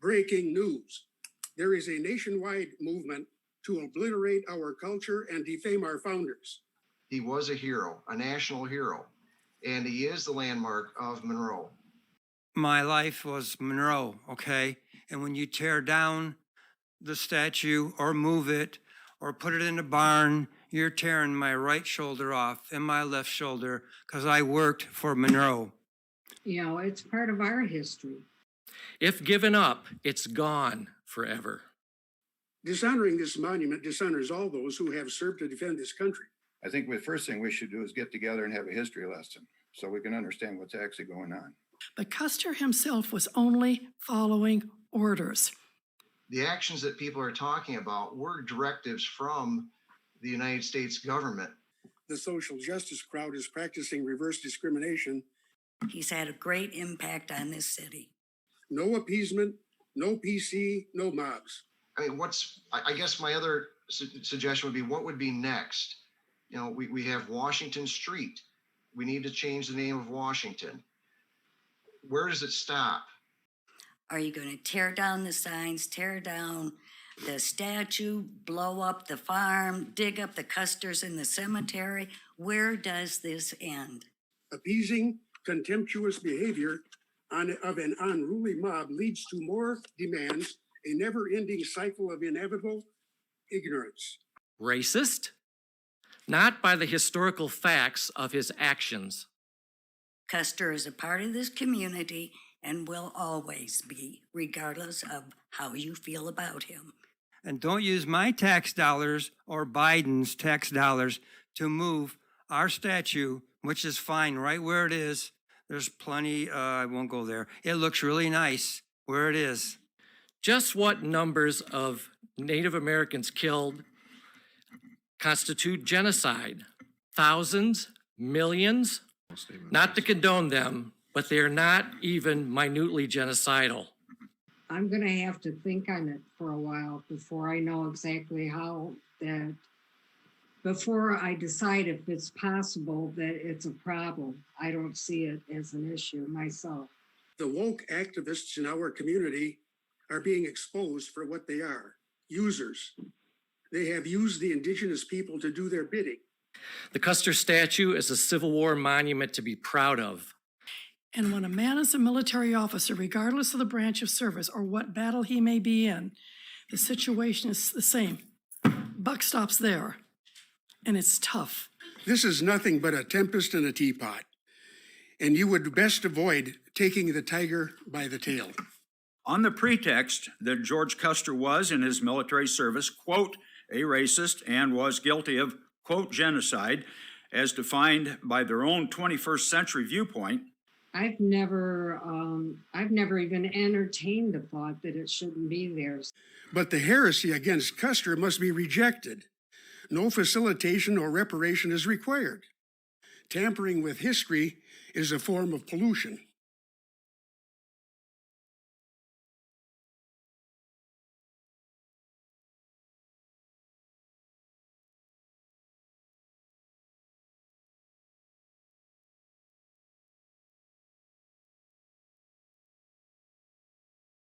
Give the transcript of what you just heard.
Breaking news. There is a nationwide movement to obliterate our culture and defame our founders. He was a hero, a national hero, and he is the landmark of Monroe. My life was Monroe, okay? And when you tear down the statue or move it or put it in a barn, you're tearing my right shoulder off and my left shoulder because I worked for Monroe. You know, it's part of our history. If given up, it's gone forever. Dishonoring this monument dishonors all those who have served to defend this country. I think the first thing we should do is get together and have a history lesson so we can understand what's actually going on. But Custer himself was only following orders. The actions that people are talking about were directives from the United States government. The social justice crowd is practicing reverse discrimination. He's had a great impact on this city. No appeasement, no PC, no mobs. I mean, I guess my other suggestion would be, what would be next? You know, we have Washington Street. We need to change the name of Washington. Where does it stop? Are you going to tear down the signs, tear down the statue, blow up the farm, dig up the Custers in the cemetery? Where does this end? Appeasing contemptuous behavior of an unruly mob leads to more demands, a never-ending cycle of inevitable ignorance. Racist? Not by the historical facts of his actions. Custer is a part of this community and will always be, regardless of how you feel about him. And don't use my tax dollars or Biden's tax dollars to move our statue, which is fine right where it is. There's plenty, I won't go there. It looks really nice where it is. Just what numbers of Native Americans killed constitute genocide? Thousands? Millions? Not to condone them, but they're not even minutely genocidal. I'm going to have to think on it for a while before I know exactly how that, before I decide if it's possible that it's a problem. I don't see it as an issue myself. The woke activists in our community are being exposed for what they are, users. They have used the indigenous people to do their bidding. The Custer statue is a Civil War monument to be proud of. And when a man is a military officer, regardless of the branch of service or what battle he may be in, the situation is the same. Buck stops there, and it's tough. This is nothing but a tempest in a teapot, and you would best avoid taking the tiger by the tail. On the pretext that George Custer was in his military service, quote, a racist and was guilty of, quote, genocide, as defined by their own 21st century viewpoint. I've never even entertained the thought that it shouldn't be there. But the heresy against Custer must be rejected. No facilitation or reparation is required. Tampering with history is a form of pollution.